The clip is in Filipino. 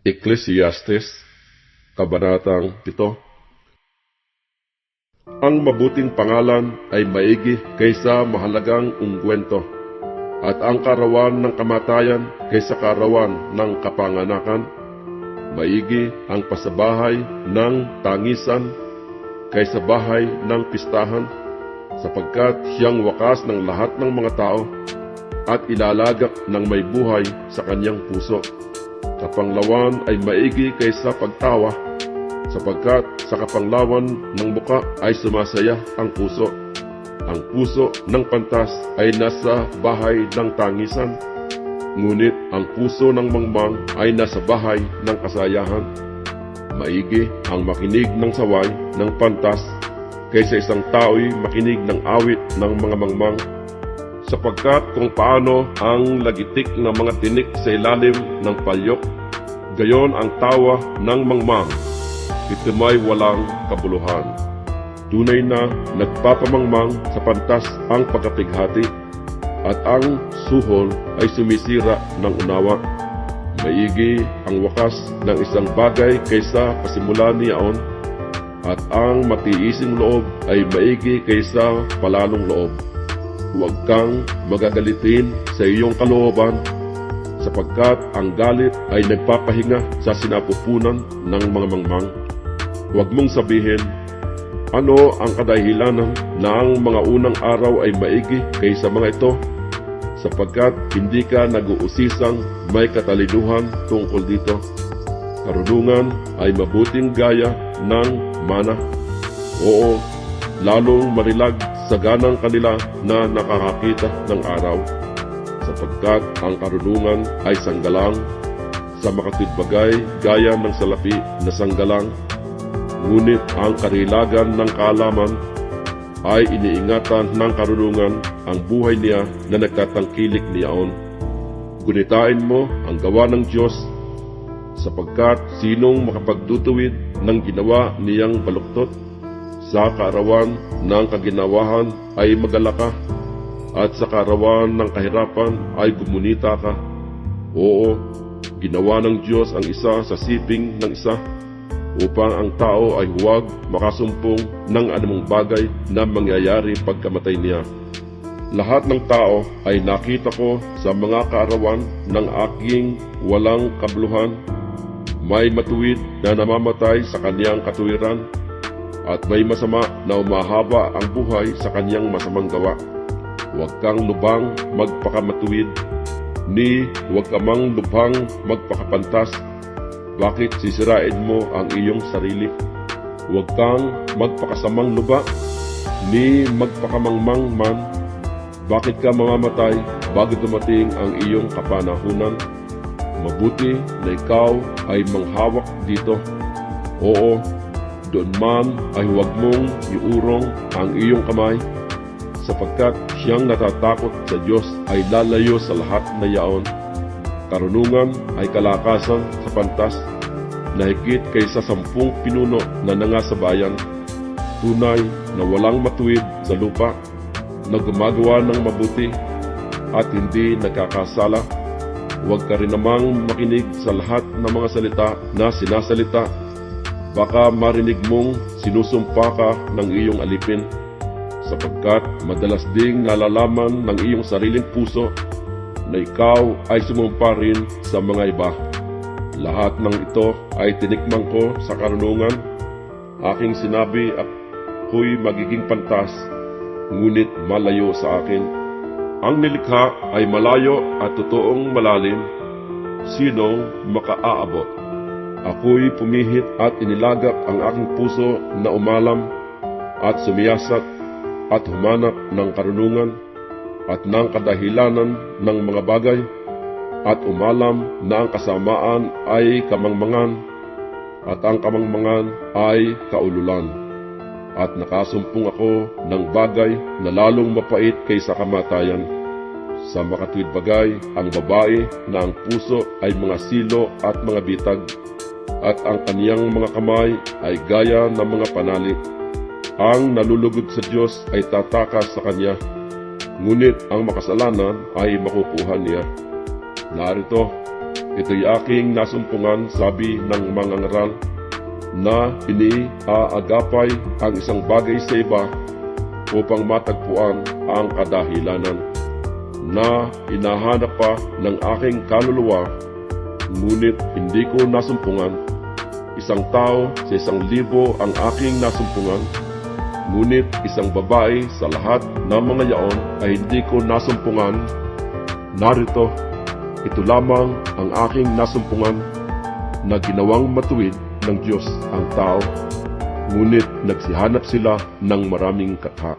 Ecclesiastes, Kabanatang 7. Ang mabuting pangalan ay maigi kaysa mahalagang ungkwento, at ang karawan ng kamatayan kaysa karawan ng kapanganakan. Maigi ang pasabahay ng tangisan kaysa bahay ng pistahan, sapagkat siyang wakas ng lahat ng mga tao at ilalagak ng may buhay sa kanyang puso. Kapanglawan ay maigi kaysa pagtawa, sapagkat sa kapanglawan ng muka ay sumasaya ang puso. Ang puso ng pantas ay nasa bahay ng tangisan, ngunit ang puso ng mangmang ay nasa bahay ng kasayahan. Maigi ang makinig ng saway ng pantas kaysa isang tao'y makinig ng awit ng mga mangmang, sapagkat kung paano ang lagitik ng mga tinik sa ilalim ng palyok, gayon ang tawa ng mangmang, ito may walang kabuluhan. Tunay na nagpapamangmang sa pantas ang pagkapighati, at ang suhol ay sumisira ng unawa. Maigi ang wakas ng isang bagay kaysa pasimula niyaon, at ang matiising loob ay maigi kaysa palalong loob. Huwag kang magagalitin sa iyong kalooban, sapagkat ang galit ay nagpapahinga sa sinapupunan ng mga mangmang. Huwag mong sabihin, ano ang kadahilanan na ang mga unang araw ay maigi kaysa mga ito, sapagkat hindi ka nag-uusisang may katalinuhan tungkol dito. Karunungan ay mabuting gaya ng mana. Oo, lalong marilag sa ganang kanila na nakakakita ng araw, sapagkat ang karunungan ay sanggalang sa makatwidbagay gaya ng salapi na sanggalang, ngunit ang karilagan ng kaalaman ay iniingatan ng karunungan ang buhay niya na nagtatangkilik niyaon. Gunitain mo ang gawa ng Diyos, sapagkat sinong makapagtutuwid ng ginawa niyang baluktot? Sa kaarawan ng kaginawahan ay magalaka, at sa kaarawan ng kahirapan ay gumunita ka. Oo, ginawa ng Diyos ang isa sa siping ng isa, upang ang tao ay huwag makasumpong ng anumang bagay na mangyayari pagkamatay niya. Lahat ng tao ay nakita ko sa mga kaarawan ng aking walang kabuluhan. May matuwid na namamatay sa kanyang katuwiran, at may masama na umahaba ang buhay sa kanyang masamang gawa. Huwag kang lubhang magpakamatuwid, ni huwag ka mang lubhang magpakapantas. Bakit sisirain mo ang iyong sarili? Huwag kang magpakasamang luba, ni magpakamangmang man. Bakit ka mamamatay bago dumating ang iyong kapanahunan? Mabuti na ikaw ay manghawak dito. Oo, doon man ay huwag mong iurong ang iyong kamay, sapagkat siyang natatakot sa Diyos ay lalayo sa lahat na yaon. Karunungan ay kalakasan sa pantas, na higit kaysa 10 pinuno na nangasabayan. Tunay na walang matuwid sa lupa, na gumagawa ng mabuti at hindi nagkakasala. Huwag ka rin namang makinig sa lahat ng mga salita na sinasalita. Baka marinig mong sinusumpa ka ng iyong alipin, sapagkat madalas ding nalalaman ng iyong sariling puso na ikaw ay sumumpa rin sa mga iba. Lahat ng ito ay tinikman ko sa karunungan. Aking sinabi at ako'y magiging pantas, ngunit malayo sa akin. Ang nilikha ay malayo at totoong malalim. Sinong makaaabot? Ako'y pumihit at inilagak ang aking puso na umalam at sumiyasat at humanap ng karunungan at ng kadahilanan ng mga bagay, at umalam na ang kasamaan ay kamangmangan, at ang kamangmangan ay kaululan. At nakasumpong ako ng bagay na lalong mapait kaysa kamatayan. Sa makatwid bagay ang babae na ang puso ay mga silo at mga bitag, at ang kaniyang mga kamay ay gaya ng mga panali. Ang nalulugod sa Diyos ay tatakas sa Kanya, ngunit ang makasalanan ay makukuha niya. Narito, Ito'y aking nasumpungan, sabi ng mga ngaral, na iniaagapay ang isang bagay sa iba upang matagpuan ang kadahilanan, na hinahanap pa ng aking kaluluwa, ngunit hindi ko nasumpungan. Isang tao sa 1,000 ang aking nasumpungan, ngunit isang babae sa lahat ng mga yaon ay hindi ko nasumpungan. Narito, ito lamang ang aking nasumpungan, na ginawang matuwid ng Diyos ang tao, ngunit nagsihanap sila ng maraming katha.